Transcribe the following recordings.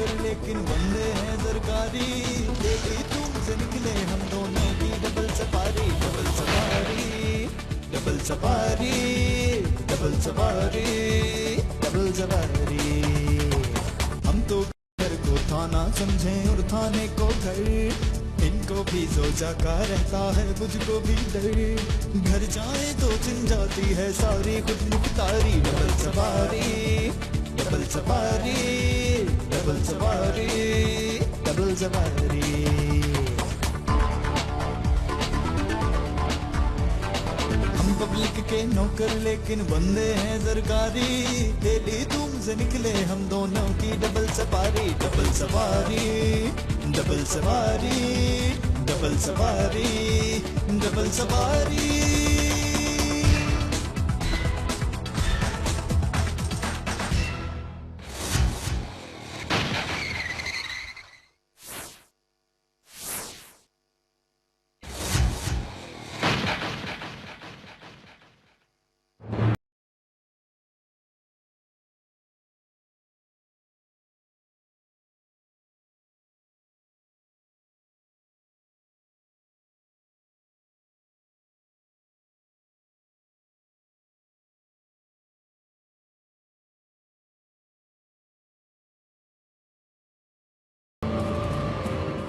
नौकर लेकिन बंदे हैं सरकारी। डेली तुमसे निकले हम दोनों की double safari, double safari, double safari, double safari, double safari. हम तो घर को थाना समझे और थाने को घर, इनको भी सोचा का रहता है मुझको भी डर। घर जाए तो चिन जाती है सारी खुद मुख्तारी। डबल सवारी, डबल सवारी, डबल सवारी, डबल सवारी। हम पब्लिक के नौकर लेकिन बंदे हैं सरकारी। डेली तुमसे निकले हम दोनों की डबल सवारी, डबल सवारी, डबल सवारी, डबल सवारी, डबल सवारी।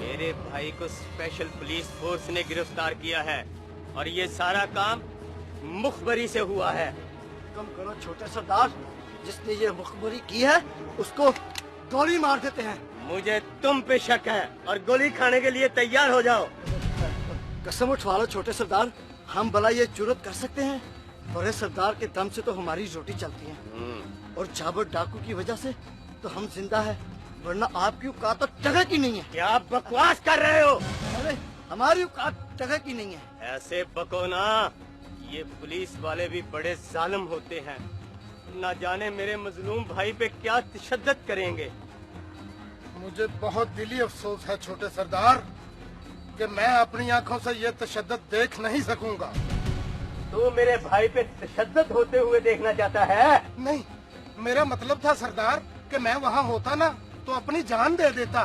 मेरे भाई को स्पेशल पुलिस फोर्स ने गिरफ्तार किया है और ये सारा काम मुखबरी से हुआ है। कम करो छोटे सरदार, जिसने ये मुखबरी की है उसको गोली मार देते हैं। मुझे तुम पे शक है और गोली खाने के लिए तैयार हो जाओ। कसम उठवा लो छोटे सरदार, हम भला ये जुर्रत कर सकते हैं? बड़े सरदार के दम से तो हमारी रोटी चलती है और जाबर डाकू की वजह से तो हम जिंदा है, वरना आपकी औकात तो जगह की नहीं है। क्या बकवास कर रहे हो? अरे हमारी औकात जगह की नहीं है। ऐसे बको ना, ये पुलिस वाले भी बड़े जालिम होते हैं। न जाने मेरे मजलूम भाई पे क्या तशद्दुद करेंगे। मुझे बहुत दिली अफसोस है छोटे सरदार कि मैं अपनी आंखों से ये तशद्दुद देख नहीं सकूंगा। तू मेरे भाई पे तशद्दुद होते हुए देखना चाहता है? नहीं, मेरा मतलब था सरदार कि मैं वहाँ होता ना तो अपनी जान दे देता,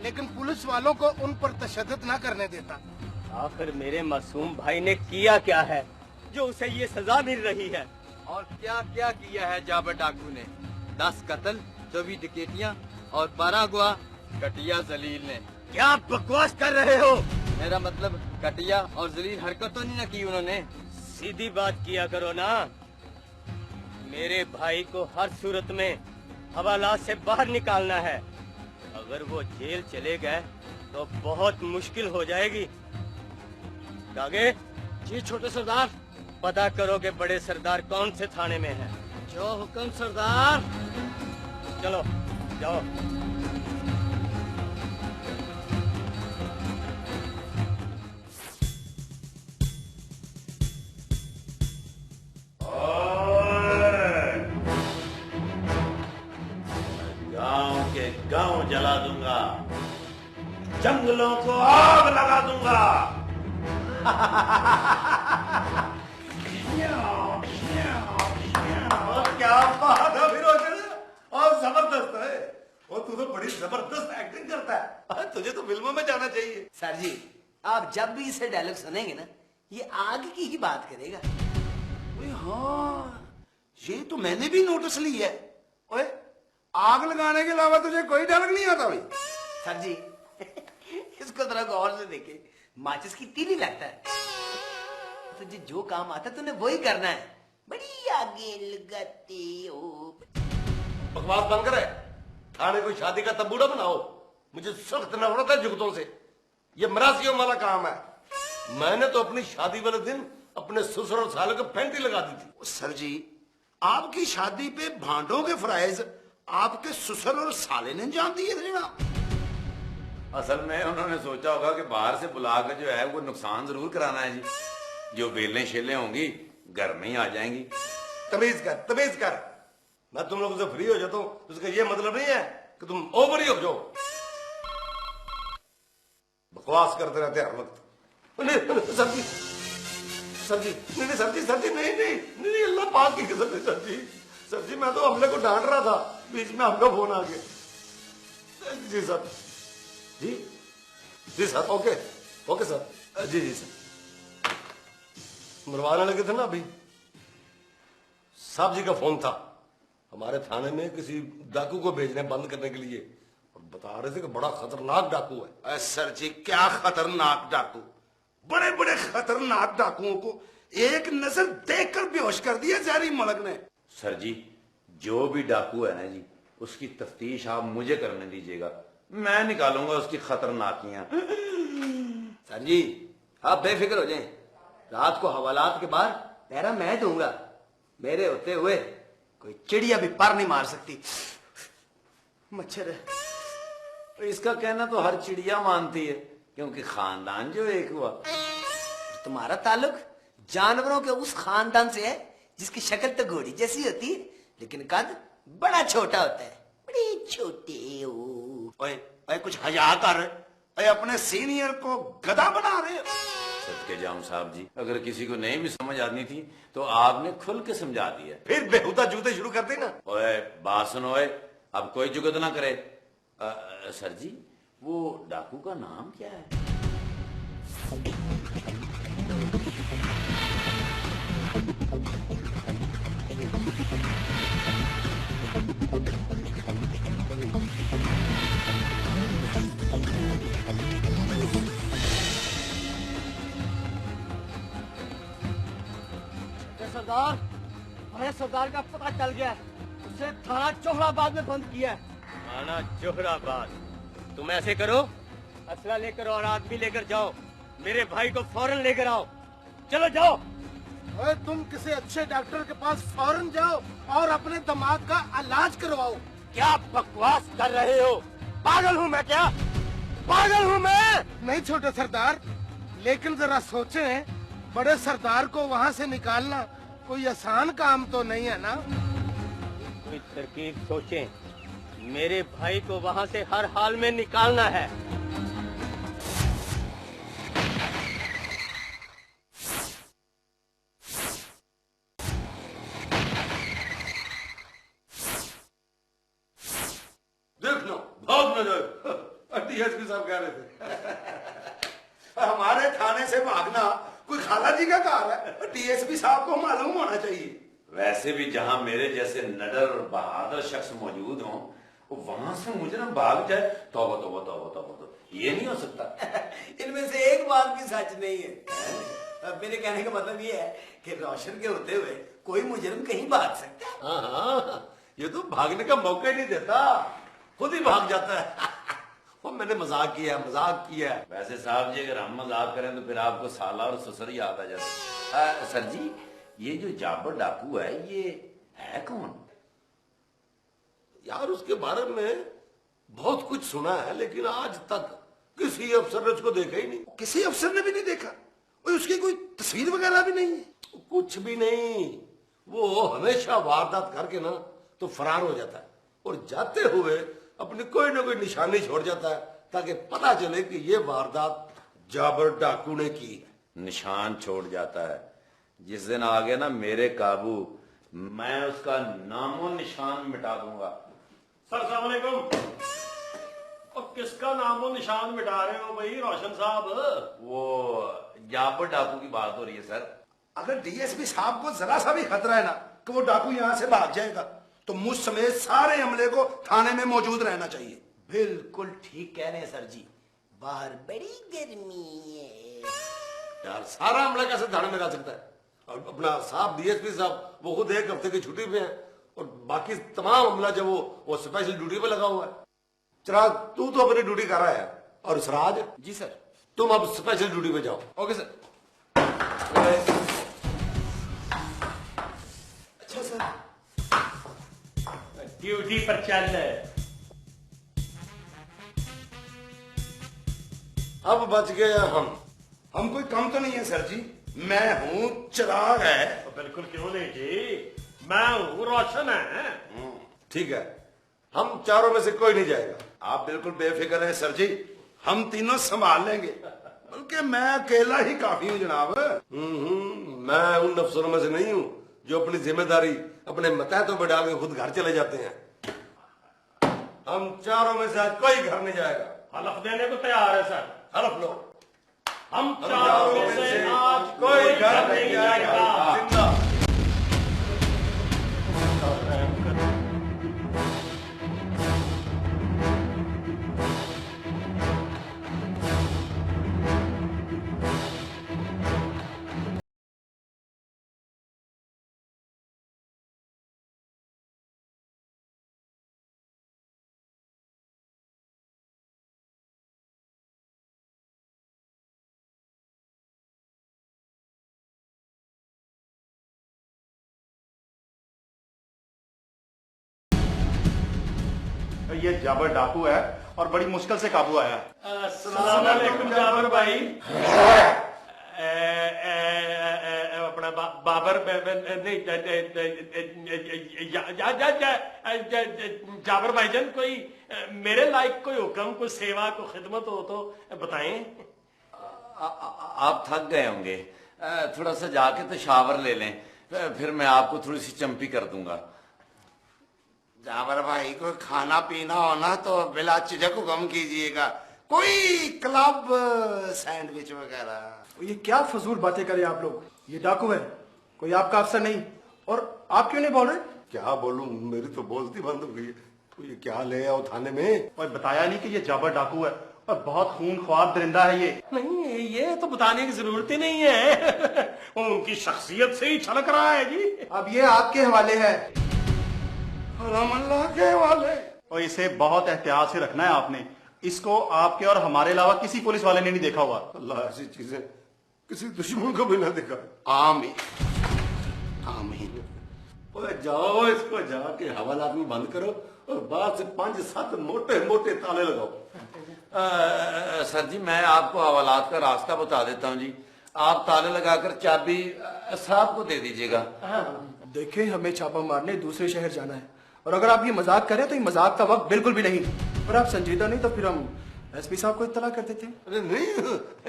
लेकिन पुलिस वालों को उन पर तशद्दुद न करने देता। आखिर मेरे मासूम भाई ने किया क्या है जो उसे ये सजा मिल रही है? और क्या क्या किया है जाबर डाकू ने? 10 कत्ल, 24 डकैतियां और 12 अगवा कटिया जलील ने। क्या बकवास कर रहे हो? मेरा मतलब कटिया और जलील हरकत तो नहीं न की उन्होंने। सीधी बात किया करो ना। मेरे भाई को हर सूरत में हवालात से बाहर निकालना है। अगर वो जेल चले गए तो बहुत मुश्किल हो जाएगी। आगे जी छोटे सरदार। पता करो कि बड़े सरदार कौन से थाने में हैं। जो हुक्म सरदार। चलो जाओ। गांव जला दूंगा, जंगलों को आग लगा दूंगा। और क्या बात है फिरोज, और जबरदस्त है। और तू तो बड़ी जबरदस्त एक्टिंग करता है, तुझे तो फिल्मों में जाना चाहिए। सर जी, आप जब भी इसे डायलॉग सुनेंगे ना, ये आग की ही बात करेगा। हाँ, ये तो मैंने भी नोटिस ली है। ओए, आग लगाने के अलावा तुझे कोई डायलॉग नहीं आता भाई? सर जी इसको थोड़ा गौर से देखे, माचिस की तीली लगता है। तुझे जो काम आता है तूने वही करना है। बड़ी आगे लगाते हो। बकवास बंद करे। थाने को शादी का तंबूरा बनाओ। मुझे सख्त नफरत है जुगतों से। ये मरासियों वाला काम है। मैंने तो अपनी शादी वाले दिन अपने ससुर और साले को पेंटी लगा दी थी। सर जी, आपकी शादी पे भांडों के फ्राइज आपके ससुर और साले ने जान दिए थे जनाब। असल में उन्होंने सोचा होगा कि बाहर से बुलाकर जो है वो नुकसान जरूर कराना है जी। जो बेलें शेलें होंगी घर में ही आ जाएंगी। तमीज कर, तमीज कर। मैं तुम लोगों से फ्री हो जाता हूँ, उसका ये मतलब नहीं है कि तुम ओवर ही हो जाओ। बकवास करते रहते हर वक्त। सर जी, सर जी, नहीं सर जी, सर जी, नहीं, अल्लाह पाक की कसम है सर जी। सर जी, मैं तो हमले को डांट रहा था, बीच में आपका फोन आ गया। जी सर, जी जी सर, ओके ओके सर, जी जी सर। मरवाने लगे थे ना अभी, साहब जी का फोन था, हमारे थाने में किसी डाकू को भेजने बंद करने के लिए, और बता रहे थे कि बड़ा खतरनाक डाकू है। सर जी क्या खतरनाक डाकू, बड़े बड़े खतरनाक डाकुओं को एक नजर देखकर बेहोश कर दिया जहरी मलक ने। सर जी जो भी डाकू है ना जी, उसकी तफ्तीश आप मुझे करने दीजिएगा, मैं निकालूंगा उसकी खतरनाकियां। सर जी आप बेफिक्र हो जाएं, रात को हवालात के बाद पहरा मैं दूंगा, मेरे होते हुए कोई चिड़िया भी पर नहीं मार सकती। मच्छर है। तो इसका कहना तो हर चिड़िया मानती है, क्योंकि खानदान जो एक हुआ। तुम्हारा ताल्लुक जानवरों के उस खानदान से है जिसकी शक्ल तो घोड़ी जैसी होती है, लेकिन कद बड़ा छोटा होता है, बड़े छोटे। ओए ओए कुछ हया कर, ओए अपने सीनियर को गधा बना रहे हो। सदके जाऊं साहब जी, अगर किसी को नहीं भी समझ आनी थी तो आपने खुल के समझा दिया, फिर बेहुदा जूते शुरू कर दी ना। ओए बात सुनो, ओए अब कोई जुगत ना करे। सर जी वो डाकू का नाम क्या है? सरदार, हमें सरदार का पता चल गया, उसे थाना जोहराबाद में बंद किया है। थाना जोहराबाद? तुम ऐसे करो, असला लेकर और आदमी लेकर जाओ, मेरे भाई को फौरन लेकर आओ। चलो जाओ। ओए तुम किसी अच्छे डॉक्टर के पास फौरन जाओ और अपने दिमाग का इलाज करवाओ। क्या बकवास कर रहे हो? पागल हूँ मैं क्या? पागल हूँ मैं? नहीं छोटे सरदार, लेकिन जरा सोचें, बड़े सरदार को वहाँ से निकालना कोई आसान काम तो नहीं है ना। कोई तरकीब सोचें, मेरे भाई को वहाँ से हर हाल में निकालना है। देख लो भाग न जाए, डीएसपी साहब कह रहे थे। हमारे थाने से भागना कोई खाला जी का कार है, डीएसपी साहब को मालूम होना चाहिए। वैसे भी जहां मेरे जैसे नडर और बहादुर शख्स मौजूद हों, वहां से मुजरिम भाग जाए, तौबा तौबा तौबा तौबा, तो ये नहीं हो सकता। इनमें से एक बात भी सच नहीं है। अब मेरे कहने का मतलब ये है कि रोशन के होते हुए कोई मुजरिम कहीं भाग सकता है। हाँ हाँ, ये तो भागने का मौका ही नहीं देता, खुद ही भाग जाता है। वो मैंने मजाक किया। वैसे साहब जी अगर हम मजाक करें तो फिर आपको साला और ससुर याद आ जाता। सर जी ये जो जाबर डाकू है ये है कौन? यार उसके बारे में बहुत कुछ सुना है, लेकिन आज तक किसी अफसर ने उसको देखा ही नहीं। किसी अफसर ने भी नहीं देखा? और उसकी कोई तस्वीर वगैरह भी नहीं है? कुछ भी नहीं, वो हमेशा वारदात करके ना तो फरार हो जाता है, और जाते हुए अपनी कोई ना कोई निशानी छोड़ जाता है, ताकि पता चले कि ये वारदात जाबर डाकू ने की है। निशान छोड़ जाता है, जिस दिन आ गया ना मेरे काबू, मैं उसका नामो निशान मिटा दूंगा। सर अस्सलाम वालेकुम। और किसका नामो निशान मिटा रहे हो भाई रोशन साहब? वो जाबर डाकू की बात हो रही है सर। अगर डीएसपी साहब को जरा सा भी खतरा है ना कि वो डाकू यहाँ से भाग जाएगा, तो मुझ समेत सारे अमले को थाने में मौजूद रहना चाहिए। बिल्कुल ठीक कह रहे हैं सर जी, बाहर बड़ी गर्मी है। यार सारा अमला कैसे थाने में रह सकता है? और अपना साहब डीएसपी साहब वो खुद एक हफ्ते की छुट्टी पे है, और बाकी तमाम अमला जो वो स्पेशल ड्यूटी पे लगा हुआ है। चिराग तू तो अपनी ड्यूटी कर रहा है, और सिराज जी सर। तुम अब स्पेशल ड्यूटी पे जाओ। Okay sir. अच्छा सर, ड्यूटी पर चल। अब बच गए हम कोई कम तो नहीं है सर जी, मैं हूँ, चिराग है। बिल्कुल क्यों नहीं जी, मैं हूँ, रोशन है। ठीक है, हम चारों में से कोई नहीं जाएगा। आप बिल्कुल बेफिक्र हैं सर जी, हम तीनों संभाल लेंगे, बल्कि मैं अकेला ही काफी हूँ जनाब। मैं उन अफसरों में से नहीं हूँ जो अपनी जिम्मेदारी अपने मतहतों पर डाल के खुद घर चले जाते हैं। हम चारों में से आज कोई घर नहीं जाएगा। हलफ देने को तैयार है सर। हलफ लो। हम चारों में से आज कोई घर नहीं जाएगा। जिंदा। ये जाबर डाकू है और बड़ी मुश्किल से काबू आया है। अस्सलाम वालेकुम जाबर भाई। अपना बाबर नहीं जाबर भाईजान, कोई मेरे लायक कोई हुक्म, कोई सेवा, कोई खिदमत हो तो बताएं। आप थक गए होंगे, थोड़ा सा जाके तो शावर ले लें, फिर मैं आपको थोड़ी सी चंपी कर दूंगा। जाबर भाई को खाना पीना हो ना तो बिला झिझक हुक्म कीजिएगा, कोई क्लब सैंडविच वगैरह। ये क्या फजूल बातें करें आप लोग, ये डाकू है, कोई आपका अफसर नहीं। और आप क्यों नहीं बोल रहे? क्या बोलूं, मेरी तो बोलती बंद हो गई है। तो ये क्या ले आओ थाने में? और बताया नहीं कि ये जाबर डाकू है और बहुत खूनख्वार दरिंदा है ये। नहीं, ये तो बताने की जरूरत ही नहीं है। उनकी शख्सियत से ही छलक रहा है जी। अब ये आपके हवाले है। अल्लाह के हवाले। और इसे बहुत एहतियात से रखना है आपने, इसको आपके और हमारे अलावा किसी पुलिस वाले ने नहीं देखा हुआ। अल्लाह ऐसी चीजें किसी दुश्मन को भी ना दिखा। आमीन आमीन। ओए जाओ, इसको जाके हवालात में बंद करो और बाद से 5-7 मोटे मोटे ताले लगाओ। सर जी, मैं आपको हवालात का रास्ता बता देता हूँ जी। आप ताले लगाकर चाबी साहब को दे दीजिएगा। देखें, हमें छापा मारने दूसरे शहर जाना है और अगर आप ये मजाक करें तो ये मजाक का वक्त बिल्कुल भी नहीं। और आप संजीदा नहीं तो फिर हम एसपी साहब को इत्तला कर देते हैं। अरे नहीं,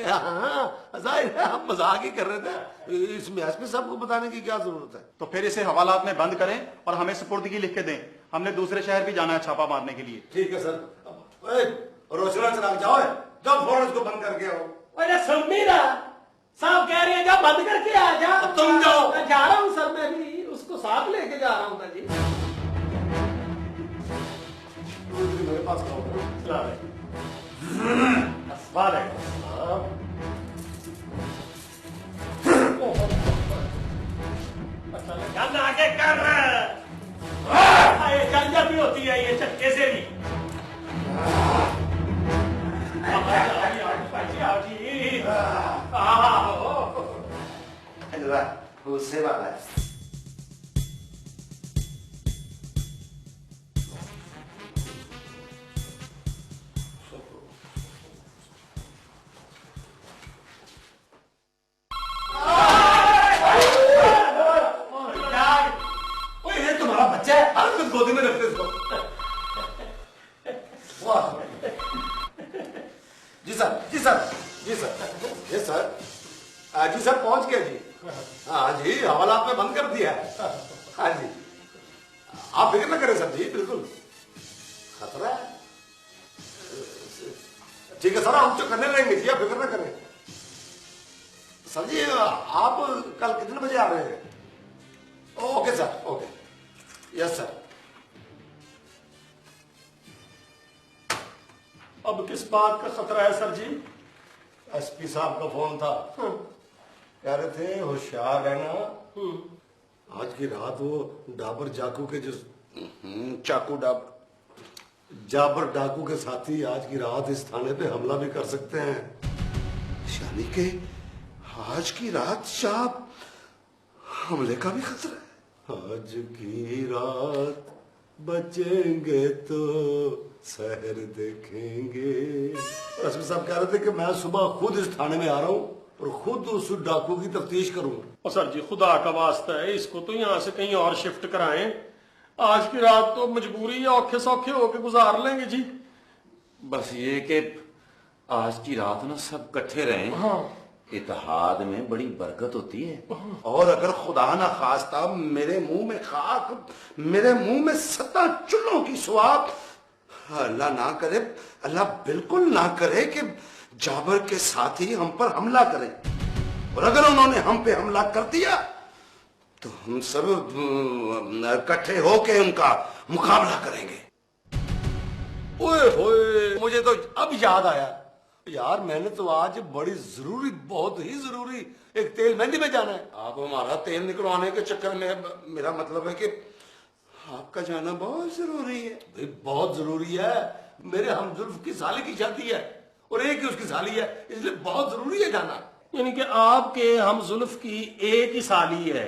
हाँ जाहिर है हम मजाक ही कर रहे थे, इसमें एसपी साहब को बताने की क्या जरूरत है? तो फिर इसे हवालात में बंद करें और हमें सुपुर्दगी लिख के दें, हमने दूसरे शहर भी जाना है छापा मारने के लिए। ठीक है सर। रोशना चला जाओ, जब फौरन इसको बंद करके आओ। अरे सुन नहीं रहा, साहब कह रहे हैं जा बंद करके आ जा। तुम जाओ। जा रहा हूँ सर, मैं भी उसको साथ लेके जा रहा हूँ मैं जी। मेरे पास आगे कर जल्द भी होती है ये चक्के से भी। उससे वाला है। तुम्हारा बच्चा है, तुम गोदी में रखते इसको। वाह जी सर, जी सर, जी सर, जी सर, जी सर पहुंच गए जी। हाँ जी, हवालात में बंद कर दिया है। हाँ जी, आप फिक्र न करें सर जी, बिल्कुल खतरा है। ठीक है सर, हम तो करने रहेंगे जी, आप फिक्र न करें। सर जी, आप कल कितने बजे आ रहे हैं? Okay sir, okay, yes sir. अब किस बात का खतरा है सर जी? एसपी साहब का फोन था, कह रहे थे होशियार रहना, आज की रात वो डाबर जाकू के जो चाकू जाबर डाकू के साथी आज की रात इस थाने पे हमला भी कर सकते हैं। यानी कि आज की रात साहब हमले का भी खतरा है। आज की रात बचेंगे तो शहर देखेंगे। एसपी साहब कह रहे थे कि मैं सुबह खुद इस थाने में आ रहा हूँ और खुद उस डाकू की तफ्तीश करूंगा। और सर जी, खुदा का वास्ता है, इसको तो यहाँ से कहीं और शिफ्ट कराएं। आज की रात तो मजबूरी है, औखे सौखे होके गुजार लेंगे जी। बस ये कि आज की रात ना सब इकट्ठे रहें। हाँ। इत्तेहाद में बड़ी बरकत होती है। और अगर खुदा ना खास्ता मेरे मुंह में खाक, मेरे मुंह में 7 चूल्हों की स्वाद अल्लाह ना करे, अल्लाह बिल्कुल ना करे कि जाबर के साथी हम पर हमला करें, और अगर उन्होंने हम पे हमला कर दिया तो हम सब इकट्ठे होके उनका मुकाबला करेंगे। ओए होए, मुझे तो अब याद आया यार, मैंने तो आज बड़ी जरूरी, बहुत ही जरूरी एक तेल मेहंदी में जाना है। आप हमारा तेल निकलवाने के चक्कर में, मेरा मतलब है कि आपका जाना बहुत जरूरी है। भाई बहुत जरूरी है, मेरे हमजुल्फ की साली की शादी है और एक ही उसकी साली है, इसलिए बहुत जरूरी है जाना। यानी कि आपके हम जुल्फ की एक ही साली है,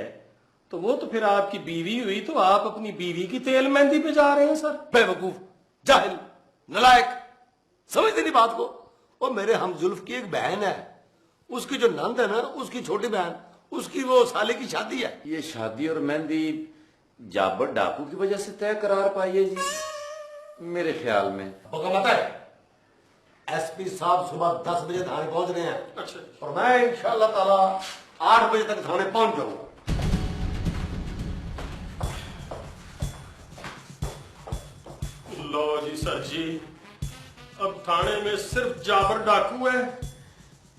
तो वो तो फिर आपकी बीवी हुई, तो आप अपनी बीवी की तेल मेहंदी पे जा रहे हैं सर? बेवकूफ, जाहिल, नलायक, समझते नहीं बात को। और मेरे हमजुल्फ की एक बहन है, उसकी जो नंद है ना, उसकी छोटी बहन, उसकी वो साले की शादी है। ये शादी और मेहंदी जाबर डाकू की वजह से तय करार पाई है जी, मेरे ख्याल में। पता है एसपी साहब सुबह 10 बजे थाने पहुंच रहे हैं। अच्छा। और मैं इंशाअल्लाह ताला 8 बजे तक थाने पहुंच जाऊंगा। लो जी सर जी, अब थाने में सिर्फ जाबर डाकू है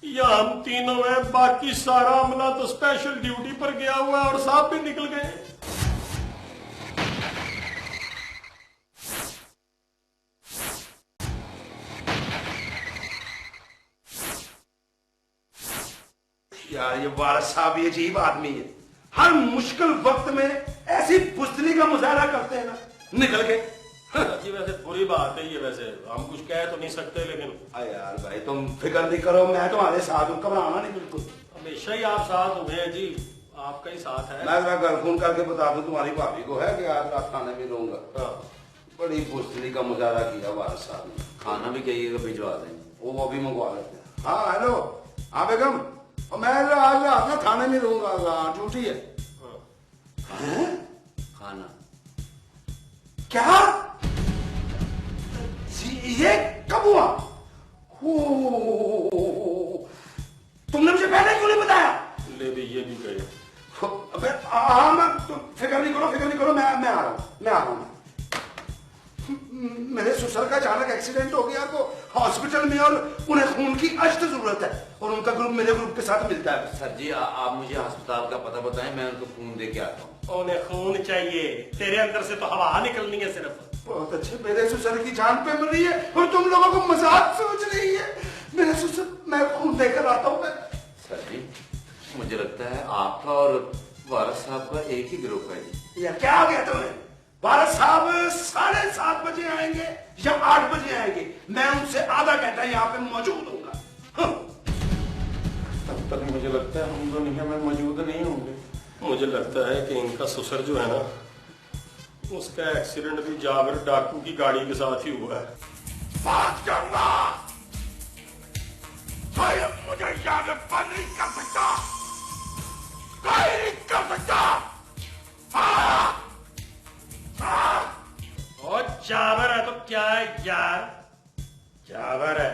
या हम तीनों हैं? बाकी सारा अमला तो स्पेशल ड्यूटी पर गया हुआ है और साहब भी निकल गए। यार ये वारस साहब ये अजीब आदमी है, हर मुश्किल वक्त में ऐसी बुज़दिली का मुजाहरा करते हैं ना, निकल के। जी वैसे बुरी बात है ये, वैसे हम कुछ कह तो नहीं सकते, लेकिन यार भाई तुम फिक्र नहीं करो, मैं तुम्हारे साथ हूँ, घबराना नहीं बिल्कुल। हमेशा ही आप साथ हुए हैं जी, आपका ही साथ है। मैं जरा घर फोन करके बता दूं तुम्हारी भाभी को है कि आज रात खाने में रहूंगा। बड़ी बुज़दिली का मुजाहरा किया वारस साहब ने। खाना भी कहिएगा भिजवा देंगे। वो भी मंगवा लेते हैं। हाँ हेलो, हाँ बेगम, और मैं आज रात ना थाने में रहूंगा, ड्यूटी है। खाना क्या? ये कब हुआ? तुमने मुझे पहले क्यों नहीं बताया? ले भी ये भी गए। हाँ मैं, तुम फिक्र नहीं करो, मैं आ रहा हूँ। मेरे ससुर का अचानक एक्सीडेंट हो गया तो हॉस्पिटल में, और उन्हें खून की अष्ट जरूरत है, और उनका ग्रुप मेरे ग्रुप के साथ मिलता है। सर जी आप मुझे अस्पताल का पता बताएं, मैं उनको खून दे के आता हूँ। उन्हें खून चाहिए, तेरे अंदर से तो हवा निकलनी है सिर्फ। बहुत अच्छे, मेरे ससुर की जान पे मर रही है और तुम लोगों को मजाक सोच रही है। मेरे ससुर, मैं खून देकर आता हूँ। सर जी मुझे लगता है आपका और वारस साहब का एक ही ग्रुप है जी। यार क्या आ गया तुम्हें? वारस साहब 7:30 बजे आएंगे या 8 बजे आएंगे, मैं उनसे आधा घंटा यहाँ पे मौजूद होऊंगा। तब तक मुझे लगता है हम दुनिया में मौजूद नहीं होंगे। मुझे लगता है कि इनका ससुर जो है ना, उसका एक्सीडेंट भी जाबर डाकू की गाड़ी के साथ ही हुआ है। बात करूंगा, मुझे याद बंद नहीं कर सकता, कोई नहीं कर सकता। और जाबर है तो क्या है यार, जाबर है।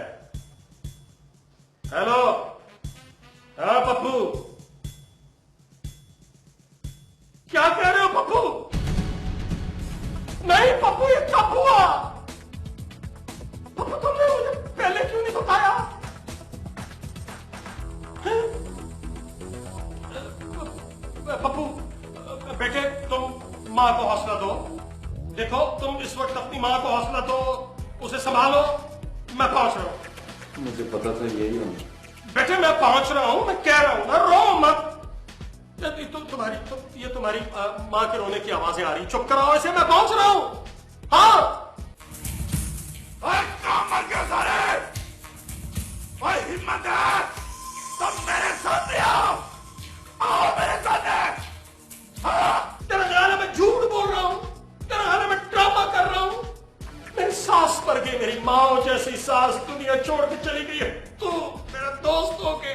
हेलो, हाँ पप्पू, क्या कह रहे हो पप्पू? नहीं पप्पू, ये कब हुआ? पप्पू तुमने मुझे पहले क्यों नहीं बताया? पप्पू बेटे, तुम माँ को हौसला दो। देखो तुम इस वक्त अपनी माँ को हौसला दो, उसे संभालो, मैं पहुंच रहा हूँ। मुझे पता था यही होना। बेटे मैं पहुंच रहा हूँ, मैं कह रहा हूँ ना, रो मत। तुम्हारी माँ के रोने की आवाजें आ रही, चुप कराओ इसे, मैं पहुंच रहा हूँ। हाँ हिम्मत है तुम मेरे सामने आओ मेरे सामने। तेरा ख्याल है मैं झूठ बोल रहा हूँ? तेरा ख्याल है मैं ड्रामा कर रहा हूँ? मेरी सास पर गई, मेरी माँ जैसी सास दुनिया छोड़ के चली गई है, तू मेरा दोस्त होके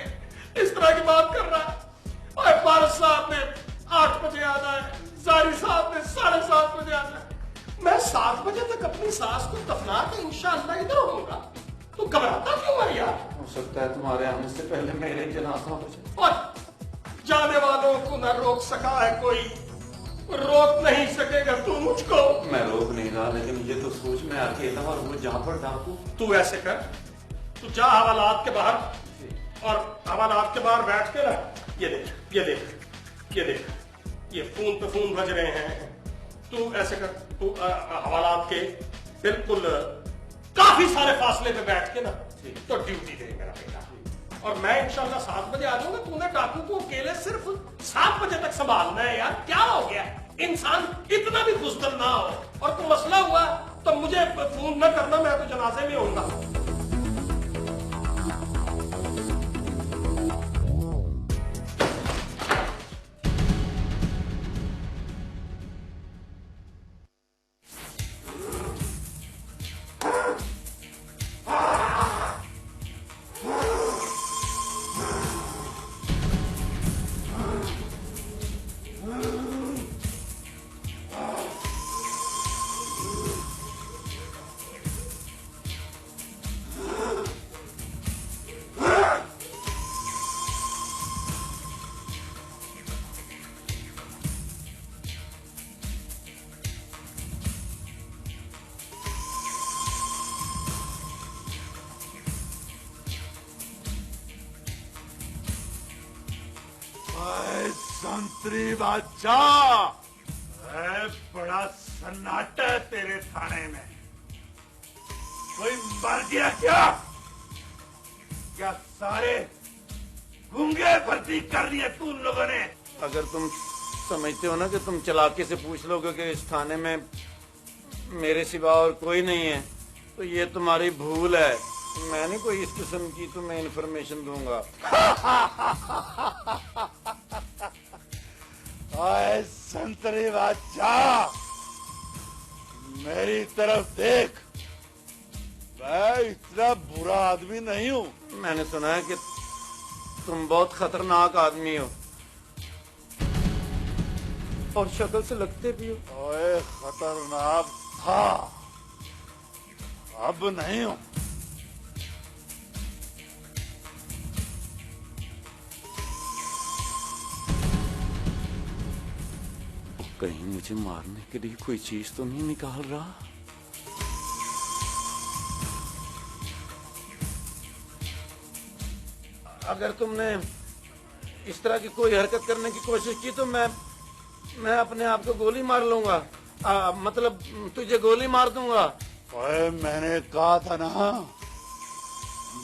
इस तरह की बात कर रहा है। और पारस साहब ने 8 बजे आना है, सारी साहब ने 7:30 बजे आना है। मैं 7 बजे तक अपनी सास को दफना के इंशाअल्लाह इधर होऊंगा। तू घबराता क्यों है यार? हो सकता है तुम्हारे आने से पहले मेरे जनाजा हो जाए। और जाने वालों को न रोक सका है कोई, रोक नहीं सकेगा तू मुझको। मैं रोक नहीं रहा, लेकिन ये तो सोच में अकेला और वो जाफर डाकू। तू ऐसे कर, तू जा हवालात के बाहर, और हवालात के बाहर बैठ के ना ये देख, ये देख, ये देख, ये फोन पे फोन बज रहे हैं। तू ऐसे कर, तू हवालात के बिल्कुल काफी सारे फासले पे बैठ के ना तो ड्यूटी दे मेरा बेटा, और मैं इंशाल्लाह 7 बजे आ जाऊंगा। तूने डाकू को अकेले सिर्फ 7 बजे तक संभालना है यार। क्या हो गया, इंसान इतना भी बुज़दिल ना हो। और कोई मसला हुआ तो मुझे फोन न करना, मैं तो जनाजे में होऊंगा। संतरी बादशाह, बड़ा सन्नाटा है तेरे थाने में। कोई मर गया क्या? क्या सारे गूंगे भर्ती कर दिए तू लोगों ने? अगर तुम समझते हो ना कि तुम चालाकी से पूछ लोगे कि इस थाने में मेरे सिवा और कोई नहीं है, तो ये तुम्हारी भूल है। मैं नहीं कोई इस किस्म की तुम्हें इन्फॉर्मेशन दूंगा। आए संतरी बादशाह, मेरी तरफ देख, मैं इतना बुरा आदमी नहीं हूँ। मैंने सुना है कि तुम बहुत खतरनाक आदमी हो और शक्ल से लगते भी हो। ओए, खतरनाक था, अब नहीं हूँ। कहीं मुझे मारने के लिए कोई चीज तो नहीं निकाल रहा? अगर तुमने इस तरह की कोई हरकत करने की कोशिश की तो मैं अपने आप को गोली मार लूंगा। मतलब तुझे गोली मार दूंगा। ओए, मैंने कहा था ना,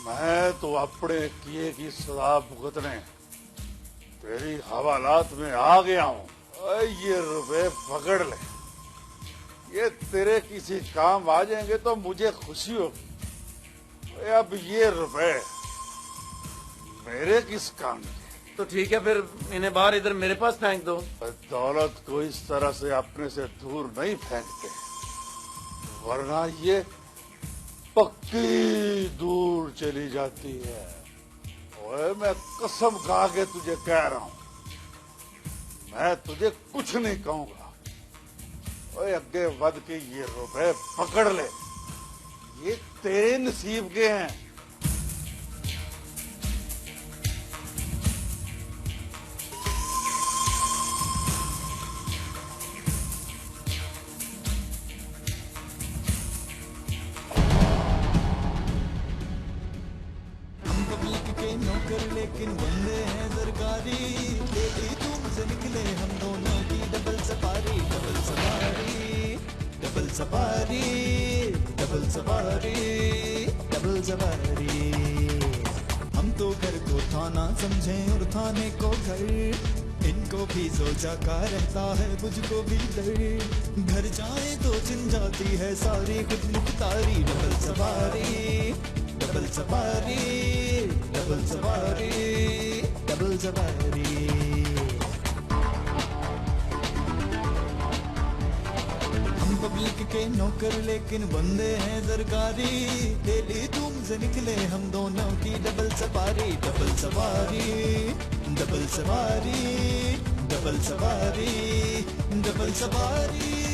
मैं तो अपने किए की सजा भुगतने तेरी हवालात में आ गया हूँ। ये रुपए पकड़ ले, ये तेरे किसी काम आ जाएंगे तो मुझे खुशी होगी। अब ये रुपए मेरे किस काम के? तो ठीक है, फिर इन्हें बाहर इधर मेरे पास फेंक दो। दौलत को इस तरह से अपने से दूर नहीं फेंकते, वरना ये पक्की दूर चली जाती है। ओए, मैं कसम खा के तुझे कह रहा हूँ, मैं तुझे कुछ नहीं कहूंगा। ओए, अगे बढ़ के ये रुपए पकड़ ले, ये तेरे नसीब के हैं। नौकर लेकिन बंदे हैं सरकारी, तेरी तुमसे निकले हम दोनों की double safari, double safari, double safari, double safari, double safari. हम तो घर को थाना समझें और थाने को घर, इनको भी सोचा का रहता है मुझको भी डर। घर जाए तो चिन जाती है सारी खुद मुख्तारी, double safari, double safari, double safari, double safari. हम पब्लिक के नौकर लेकिन बंदे हैं सरकारी, डेली तुमसे निकले हम दोनों की double safari, double safari, double safari, double safari, double safari.